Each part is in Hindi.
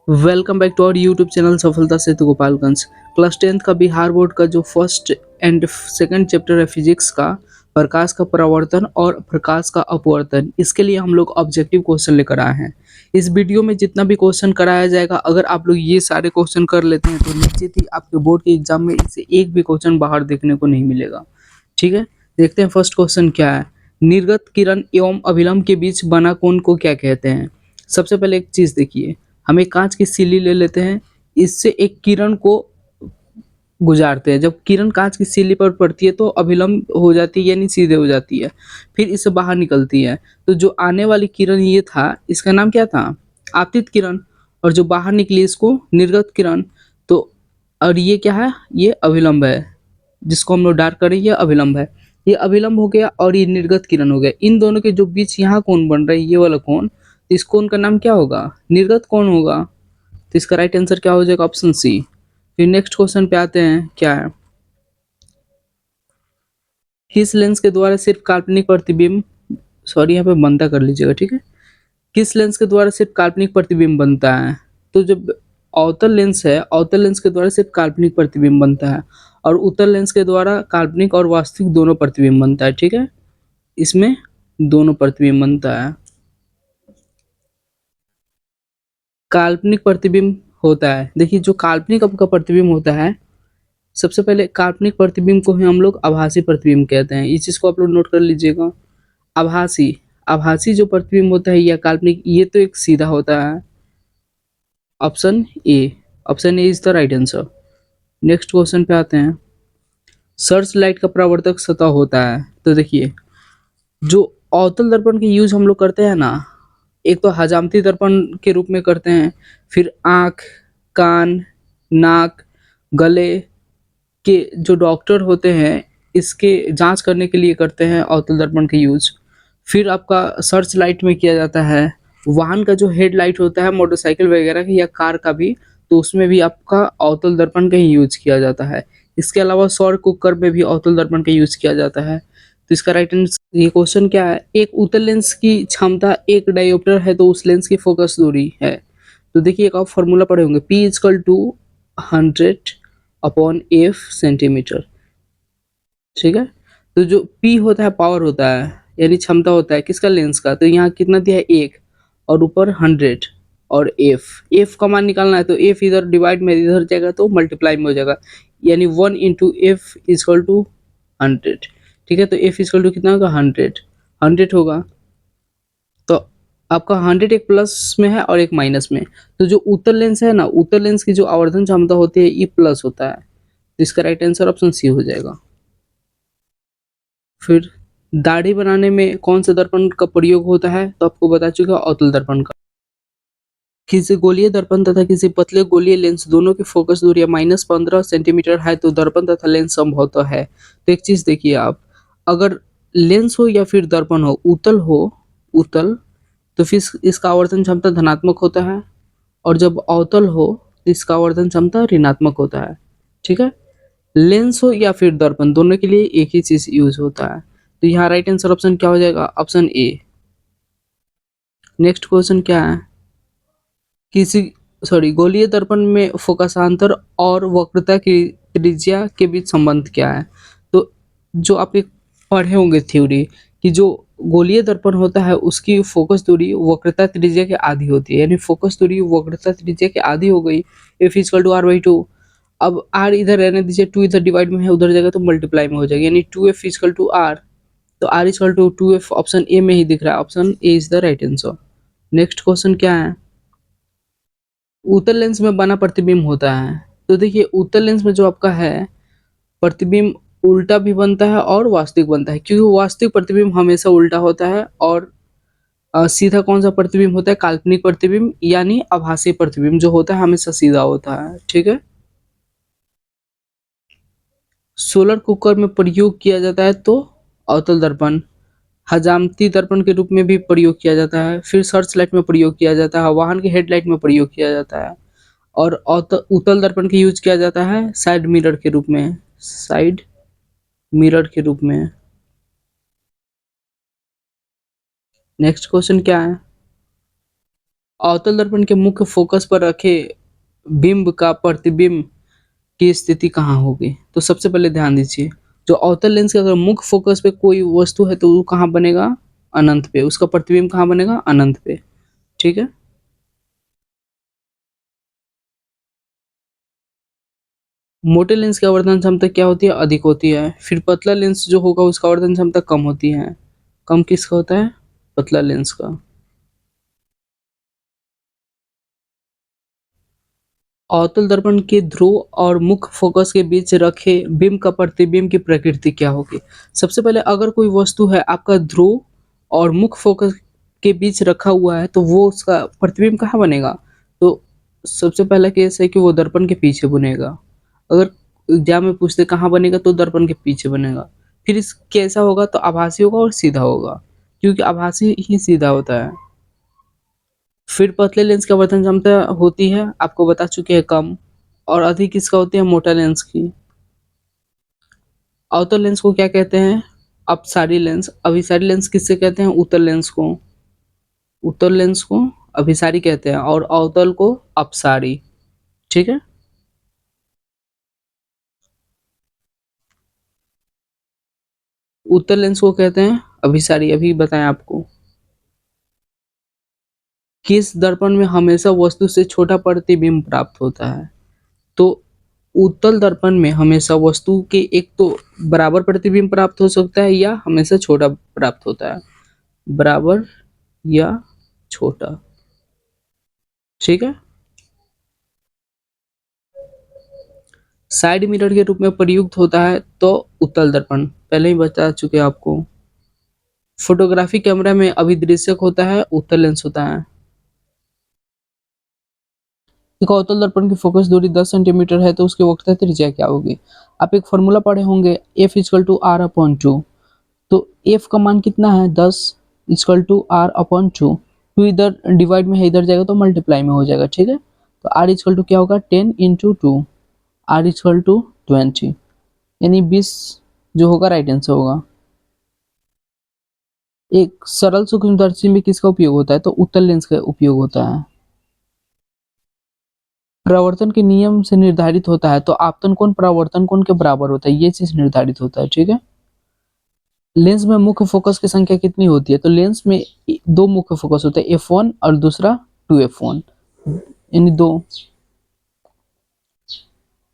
Welcome back to our YouTube channel Safalta Setu Gopalganj. Class 10th का बिहार बोर्ड का जो फर्स्ट एंड सेकंड चैप्टर है फिजिक्स का, प्रकाश का परावर्तन और प्रकाश का अपवर्तन, इसके लिए हम लोग ऑब्जेक्टिव क्वेश्चन लेकर आए हैं। इस वीडियो में जितना भी क्वेश्चन कराया जाएगा, अगर आप लोग ये सारे क्वेश्चन कर लेते हैं तो निश्चित ही आपके बोर्ड के एग्जाम में इससे एक भी क्वेश्चन बाहर देखने को नहीं मिलेगा। ठीक है, देखते हैं फर्स्ट क्वेश्चन क्या है। निर्गत किरण एवं अभिलंब के बीच बना कोण को क्या कहते हैं? सबसे पहले एक चीज देखिए, हम एक कांच की सिल्ली ले लेते हैं, इससे एक किरण को गुजारते हैं। जब किरण कांच की सिल्ली पर पड़ती है तो अभिलंब हो जाती है, यानी सीधे हो जाती है, फिर इससे बाहर निकलती है। तो जो आने वाली किरण ये था, इसका नाम क्या था? आपतित किरण। और जो बाहर निकली इसको निर्गत किरण। तो और ये क्या है? ये अभिलंब है, जिसको हम लोग डार्क करें, ये अभिलंब है। ये अभिलंब हो गया और ये निर्गत किरण हो गया। इन दोनों के जो बीच यहाँ कोण बन रहा है, ये वाला कोण, तो इस कोण का नाम क्या होगा? निर्गत कोण होगा। तो इसका राइट आंसर क्या हो जाएगा? Option C. फिर नेक्स्ट क्वेश्चन पे आते हैं, क्या है? किस लेंस के द्वारा सिर्फ काल्पनिक प्रतिबिंब, सॉरी यहाँ पे बनता कर लीजिएगा, ठीक है। किस लेंस के द्वारा सिर्फ काल्पनिक प्रतिबिंब बनता है? तो जब अवतल लेंस है, अवतल लेंस के द्वारा सिर्फ काल्पनिक प्रतिबिंब बनता है, और उत्तल लेंस के द्वारा काल्पनिक और वास्तविक दोनों प्रतिबिंब बनता है, ठीक है। इसमें दोनों प्रतिबिंब बनता है। काल्पनिक प्रतिबिंब होता है, देखिए जो काल्पनिक आपका प्रतिबिंब होता है, सबसे पहले काल्पनिक प्रतिबिंब को ही हम लोग आभासी प्रतिबिंब कहते हैं। इस चीज को आप लोग नोट कर लीजिएगा। आभासी, आभासी जो प्रतिबिंब होता है या काल्पनिक, ये तो एक सीधा होता है। Option A, option A is the right answer. Next question पे आते हैं। सर्च लाइट का परावर्तक सतह होता है, तो देखिए जो अवतल दर्पण के यूज हम लोग करते हैं ना, एक तो हजामती दर्पण के रूप में करते हैं, फिर आँख, कान, नाक, गले के जो डॉक्टर होते हैं, इसके जांच करने के लिए करते हैं अवतल दर्पण का यूज। फिर आपका सर्च लाइट में किया जाता है। वाहन का जो हेडलाइट होता है मोटरसाइकिल वगैरह का या कार का भी, तो उसमें भी आपका अवतल दर्पण का ही यूज किया जाता है। इसके अलावा सौर कुकर में भी अवतल दर्पण का यूज किया जाता है। तो इसका राइट आंसर, ये क्वेश्चन क्या है? एक उत्तल लेंस की क्षमता एक डायोप्टर है, तो उस लेंस की फोकस दूरी है। तो देखिए एक आप फॉर्मूला पढ़े होंगे, P equal to 100 upon F centimetre, ठीक है। तो जो P होता है पावर होता है, यानी क्षमता होता है किसका? लेंस का। तो यहाँ कितना दिया है? एक, और ऊपर 100, और एफ का मान निकालना है, तो एफ इधर डिवाइड में इधर जाएगा तो मल्टीप्लाई में हो जाएगा, यानी 1 इंटू एफ इजकल टू 100, ठीक है। तो एफ इजकल टू कितना होगा? 100, 100 होगा। तो आपका 100 एक प्लस में है और एक माइनस में। तो जो उत्तल लेंस है ना, उत्तल लेंस की जो आवर्धन क्षमता होती है, ये प्लस होता है। तो इसका राइट आंसर ऑप्शन सी हो जाएगा। फिर दाढ़ी बनाने में कौन से दर्पण का प्रयोग होता है? तो आपको बता चुका अवतल दर्पण का। किसी गोलीय दर्पण तथा किसी पतले गोलीय लेंस दोनों की फोकस दूरी -15 सेंटीमीटर है, तो दर्पण तथा लेंस समभुज है। तो एक चीज देखिए आप, अगर लेंस हो या फिर दर्पण हो, उत्तल हो, उत्तल, तो फिर इसका आवर्धन क्षमता धनात्मक होता है, और जब अवतल हो तो इसका आवर्धन क्षमता ऋणात्मक होता है, ठीक है। लेंस हो या फिर दर्पण, दोनों के लिए एक ही चीज यूज होता है। तो यहाँ राइट आंसर ऑप्शन क्या हो जाएगा? Option A. नेक्स्ट क्वेश्चन क्या है? किसी, सॉरी, गोलीय दर्पण में फोकसांतर और वक्रता की त्रिज्या के बीच संबंध क्या है? तो जो आप एक पढ़े होंगे थ्योरी, कि जो गोलीय दर्पण होता है उसकी फोकस दूरी वक्रता त्रिज्या के आधी होती है, यानी फोकस दूरी वक्रता त्रिज्या के आधी हो गई, F equal to R by two. अब आर इधर रहने दीजिए, टू इधर डिवाइड में है, उधर जाएगा तो मल्टीप्लाई में हो जाएगा, यानी 2f इजकल टू आर। तो R equal to 2f option A में ही दिख रहा है, option A is the right answer. Next question क्या है? उत्तल लेंस में बना प्रतिबिंब होता है, तो देखिए उत्तल लेंस में जो आपका है प्रतिबिंब, उल्टा भी बनता है और वास्तविक बनता है, क्योंकि वास्तविक प्रतिबिंब हमेशा उल्टा होता है, और सीधा कौन सा प्रतिबिंब होता है? काल्पनिक प्रतिबिंब, यानी आभासी प्रतिबिंब जो होता है हमेशा सीधा होता है, ठीक है। सोलर कुकर में प्रयोग किया जाता है तो अवतल दर्पण, हजामती दर्पण के रूप में भी प्रयोग किया जाता है, फिर सर्च लाइट में प्रयोग किया जाता है, वाहन के हेडलाइट में प्रयोग किया जाता है, और उत्तल दर्पण का यूज किया जाता है साइड मिरर के रूप में, साइड मिरर के रूप में। नेक्स्ट क्वेश्चन क्या है? अवतल दर्पण के मुख्य फोकस पर रखे बिंब का प्रतिबिंब की स्थिति कहाँ होगी? तो सबसे पहले ध्यान दीजिए, जो अवतल लेंस के अगर मुख्य फोकस पे कोई वस्तु है तो वो कहाँ बनेगा? अनंत पे। उसका प्रतिबिंब कहाँ बनेगा? अनंत पे। ठीक है? मोटे लेंस की आवर्धन क्षमता क्या होती है? अधिक होती है। फिर पतला लेंस जो होगा उसका आवर्धन क्षमता कम होती है। कम किसका होता है? पतला लेंस का। अवतल दर्पण के ध्रुव और मुख्य फोकस के बीच रखे बिंब का प्रतिबिंब की प्रकृति क्या होगी? सबसे पहले अगर कोई वस्तु है आपका ध्रुव और मुख्य फोकस के बीच रखा हुआ है तो वो उसका प्रतिबिंब कहाँ बनेगा? तो सबसे पहला केस है कि वो दर्पण के पीछे बनेगा। अगर एग्जाम में पूछते कहाँ बनेगा तो दर्पण के पीछे बनेगा। फिर इस कैसा होगा? तो आभासी होगा और सीधा होगा, क्योंकि आभासी ही सीधा होता है। फिर पतले लेंस की आवर्धन क्षमता होती है, आपको बता चुके हैं, कम। और अधिक किसका होती है? मोटा लेंस की। अवतल लेंस को क्या कहते हैं? अपसारी लेंस। अभिसारी लेंस किससे कहते हैं? उत्तल लेंस को। उत्तल लेंस को अभिसारी कहते हैं और अवतल को अपसारी। ठीक है? उत्तल लेंस को कहते हैं अभिसारी, अभी बताएं आपको। किस दर्पण में हमेशा वस्तु से छोटा प्रतिबिंब प्राप्त होता है? तो उत्तल दर्पण में हमेशा वस्तु के एक तो बराबर प्रतिबिंब प्राप्त हो सकता है या हमेशा छोटा प्राप्त होता है। बराबर या छोटा। ठीक है? साइड मिरर के रूप में प्रयुक्त होता है तो उत्तल दर्पण, पहले ही बता चुके हैं आपको। फोटोग्राफी कैमरा में अभिदृश्यक होता है, उत्तल लेंस होता है। एक अवतल दर्पण की फोकस दूरी 10 सेंटीमीटर है तो उसकी वक्रता त्रिज्या क्या होगी? आप एक फॉर्मूला पढ़े होंगे, F equal to R upon two. तो F का मान कितना है? 10 equal to R upon two. Two इधर डिवाइड में है, इधर जाएगा तो मल्टीप्लाई में हो जाएगा। ठीक है? तो आर इक्वल टू क्या होगा? 10 into two. R equal to 20, यानी 20 जो होगा राइट आंसर होगा। एक सरल सूक्ष्मदर्शी में किसका उपयोग होता है? तो उत्तल लेंस का उपयोग होता है। परावर्तन के नियम से निर्धारित होता है तो आपतन कोण परावर्तन कोण के बराबर होता है, ये चीज निर्धारित होता है। ठीक है? लेंस में मुख्य फोकस की संख्या कितनी होती है? तो लेंस में दो मुख्य फोकस होते हैं, F1 और दूसरा 2F1, यानी दो।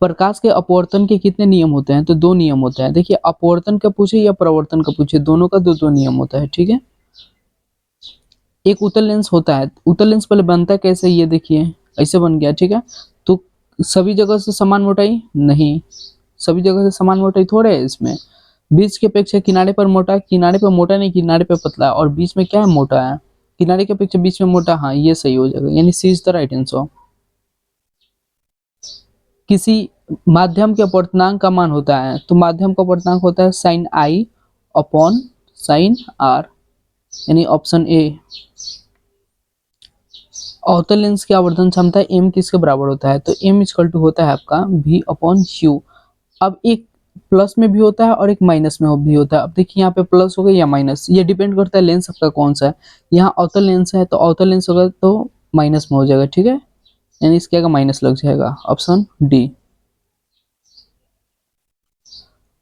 प्रकाश के अपवर्तन के कितने नियम होते हैं? तो दो नियम होते हैं। देखिए, अपवर्तन का पूछे या परावर्तन का पूछे, दोनों का दो दो नियम होता है। ठीक है? एक उत्तल लेंस होता है, उत्तल लेंस पहले बनता है कैसे, ये देखिए, ऐसे बन गया। ठीक है? तो सभी जगह से समान मोटाई नहीं, सभी जगह से समान मोटाई थोड़े है इसमें। बीच की अपेक्षा किनारे पर मोटा, किनारे पर मोटा नहीं, किनारे पर पतला, और बीच में क्या है? मोटा है। किनारे की अपेक्षा बीच में मोटा, हाँ ये सही हो जाएगा, यानी सी इज द राइट आंसर। किसी माध्यम के अपवर्तनांक का मान होता है, तो माध्यम का अपवर्तनांक होता है sine I upon sine R, यानी ऑप्शन ए। अवतल लेंस की आवर्धन क्षमता m किसके बराबर होता है? तो m इक्वल टू होता है आपका v अपॉन क्यू। अब एक प्लस में भी होता है और एक माइनस में भी होता है। अब देखिए यहाँ पे प्लस हो गया या माइनस, ये डिपेंड करता है लेंस आपका कौन सा है। यहाँ अवतल लेंस है तो अवतल लेंस होगा तो माइनस में हो जाएगा। ठीक है? यानी इसके आगे माइनस लग जाएगा, ऑप्शन डी।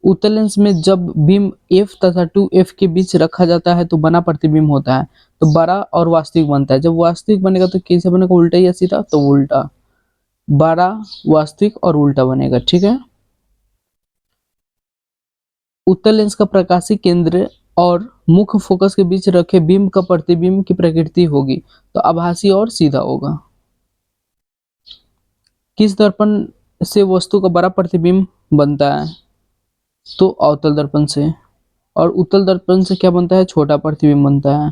उत्तल लेंस में जब बीम f तथा 2f के बीच रखा जाता है तो बना प्रतिबिंब होता है, तो बड़ा और वास्तविक बनता है। जब वास्तविक बनेगा तो कैसे बनेगा? उल्टा या सीधा? तो उल्टा। बड़ा, वास्तविक और उल्टा बनेगा। ठीक है? उत्तल लेंस का प्रकाशीय केंद्र और मुख्य फोकस के बीच रखे बिंब का प्रतिबिंब की प्रकृति होगी, तो आभासी और सीधा होगा। किस दर्पण से वस्तु का बड़ा प्रतिबिंब बनता है? तो अवतल दर्पण से। और उत्तल दर्पण से क्या बनता है? छोटा प्रतिबिंब बनता है।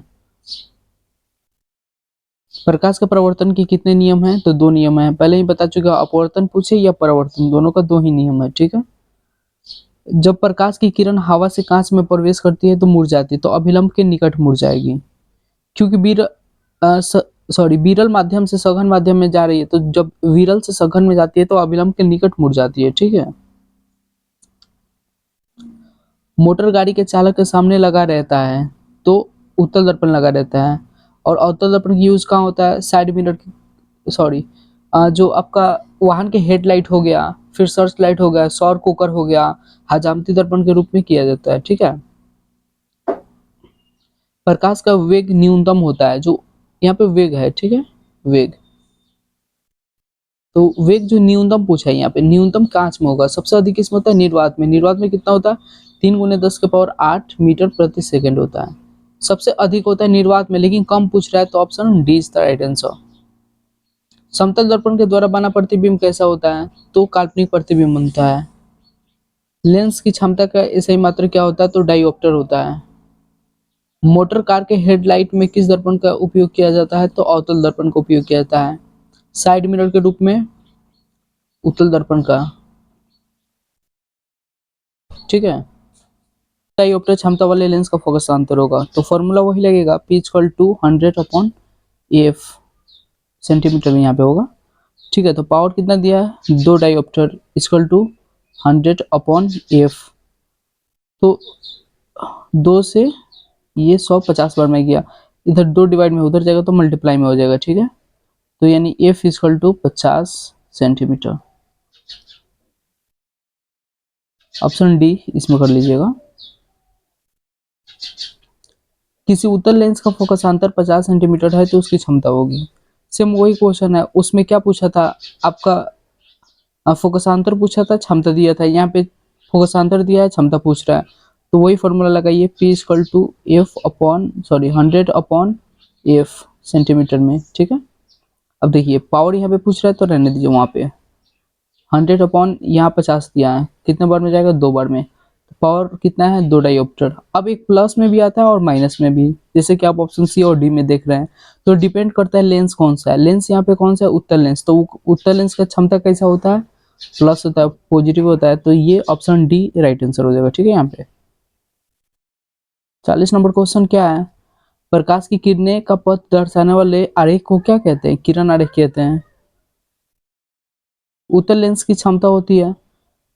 प्रकाश के परावर्तन के कितने नियम हैं? तो दो नियम हैं, पहले ही बता चुका। अपवर्तन पूछे या परावर्तन, दोनों का दो ही नियम है। ठीक है? जब प्रकाश की किरण हवा से कांच में प्रवेश करती है तो मुरझाती है, तो अभिलंब के निकट मुरझाएगी। क्योंकि विरल माध्यम से सघन माध्यम में जा रही है, तो जब विरल से सघन में जाती है तो अभिलंब के निकट मुरझाती है। ठीक है? मोटर गाड़ी के चालक के सामने लगा रहता है तो उत्तल दर्पण लगा रहता है, और अवतल दर्पण की यूज कहाँ होता है, साइड मिरर, सॉरी, जो आपका वाहन के हेडलाइट हो गया, फिर सर्च लाइट हो गया, सौर कुकर हो गया, हजामती दर्पण के रूप में किया जाता है। ठीक है, प्रकाश का वेग न्यूनतम होता है, जो यहाँ पे वेग है, ठीक है, वेग, तो वेग जो न्यूनतम पूछा है यहाँ पे, न्यूनतम कांच में होगा, सबसे अधिक इसमें होता है निर्वात में। निर्वात में कितना होता है, 3 × 10⁸ मीटर प्रति सेकंड होता है, सबसे अधिक होता है निर्वात में, लेकिन कम पूछ रहा है तो option D is the right answer. समतल दर्पण के द्वारा बना प्रतिबिंब कैसा होता है, तो काल्पनिक प्रतिबिंब बनता है। लेंस की क्षमता का सही मात्रक क्या होता है, तो डायोप्टर होता है। मोटर कार के हेडलाइट में किस दर्पण का उपयोग किया जाता है, तो अवतल दर्पण का उपयोग किया जाता है। साइड मिरर के रूप में उत्तल दर्पण का। ठीक है, डायोप्टर क्षमता वाले लेंस का फोकसांतर होगा, तो फॉर्मूला वही लगेगा, P = 100/AF, सेंटीमीटर में यहाँ पे होगा। ठीक है, तो पावर कितना दिया है, 2 डायोप्टर = 100/AF, तो 2 से ये 150 बार में गया, इधर 2 डिवाइड में उधर जाएगा तो मल्टीप्लाई में हो जाएगा। ठीक है, तो यानी F = 50 सेंटीमीटर। ऑप्शन डी इसमें कर लीजिएगा। किसी उत्तल लेंस का फोकसांतर 50 सेंटीमीटर है तो उसकी क्षमता होगी। सेम वही क्वेश्चन है, उसमें क्या पूछा था आपका, फोकसांतर पूछा था, क्षमता दिया था, यहाँ पे फोकसांतर दिया है, क्षमता पूछ रहा है, तो वही फॉर्मूला लगाइए, P = F सेंटीमीटर में। ठीक है, अब देखिए पावर यहाँ पे पूछ रहा है तो रहने दीजिए, वहाँ पे 100 यहाँ 50 दिया है, कितने बार में जाएगा, 2 बार में, पावर कितना है, 2 डायोप्टर। अब एक प्लस में भी आता है और माइनस में भी, जैसे कि आप ऑप्शन सी और डी में देख रहे हैं, तो डिपेंड करता है लेंस कौन सा है। लेंस यहाँ पे कौन सा है, उत्तल लेंस, तो उत्तल लेंस का क्षमता कैसा होता है, प्लस होता है, पॉजिटिव होता है, तो ये ऑप्शन डी राइट आंसर हो जाएगा। ठीक है, यहाँ पे 40 नंबर क्वेश्चन क्या है, प्रकाश की किरणें का पथ दर्शाने वाले आरेख को क्या कहते हैं, किरण आरेख कहते हैं। उत्तल लेंस की क्षमता होती है,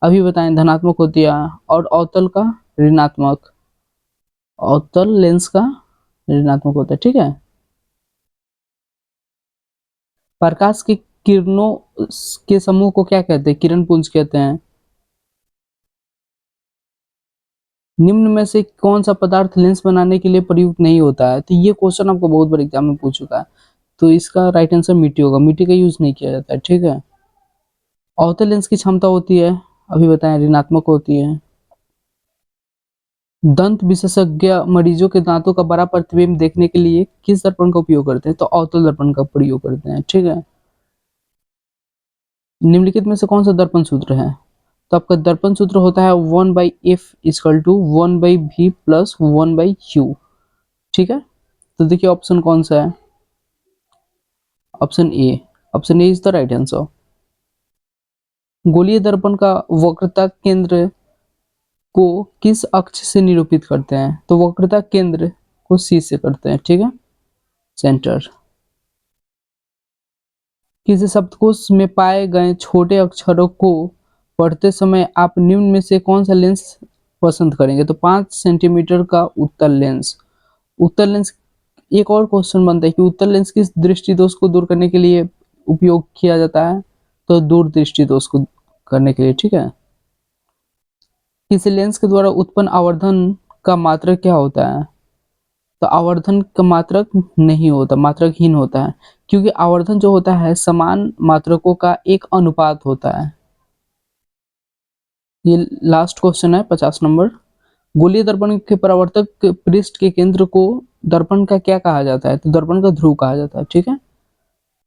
अभी बताएं, धनात्मक होती है, और अवतल का ऋणात्मक, अवतल लेंस का ऋणात्मक होता है। ठीक है, प्रकाश की किरणों के समूह को क्या कहते हैं, किरण पुंज कहते हैं। निम्न में से कौन सा पदार्थ लेंस बनाने के लिए प्रयुक्त नहीं होता है, तो ये क्वेश्चन आपको बहुत बार एग्जाम में पूछ चुका है, तो इसका राइट आंसर मिट्टी होगा, मिट्टी का यूज नहीं किया जाता है। ठीक है, अवतल लेंस की क्षमता होती है, अभी बताएं, ऋणात्मक होती है। दंत विशेषज्ञ मरीजों के दांतों का बड़ा प्रतिबिंब देखने के लिए किस दर्पण का उपयोग करते हैं, तो अवतल दर्पण का प्रयोग करते हैं। ठीक है, निम्नलिखित में से कौन सा दर्पण सूत्र है, तो आपका दर्पण सूत्र होता है 1/F = 1/V + 1/U। ठीक है, तो देखिए ऑप्शन कौन सा है, option A, option A is the right answer. गोलीय दर्पण का वक्रता केंद्र को किस अक्ष से निरूपित करते हैं, तो वक्रता केंद्र को सी से करते हैं। ठीक है, सेंटर। किसी शब्दकोश में पाए गए छोटे अक्षरों को पढ़ते समय आप निम्न में से कौन सा लेंस पसंद करेंगे, तो 5 सेंटीमीटर का उत्तल लेंस। उत्तल लेंस, एक और क्वेश्चन बनता है कि उत्तल लेंस किस दृष्टि दोष को दूर करने के लिए उपयोग किया जाता है, तो दूर दृष्टि दोष को करने के लिए। ठीक है, किसी लेंस के द्वारा उत्पन्न आवर्धन का मात्रक क्या होता है, तो आवर्धन का मात्रक नहीं होता, मात्रकहीन होता है, क्योंकि आवर्धन जो होता है समान मात्रकों का एक अनुपात होता है। ये लास्ट क्वेश्चन है 50 नंबर। गोलीय दर्पण के परावर्तक पृष्ठ के केंद्र को दर्पण का क्या कहा जाता है, तो दर्पण का ध्रुव कहा जाता है। ठीक है,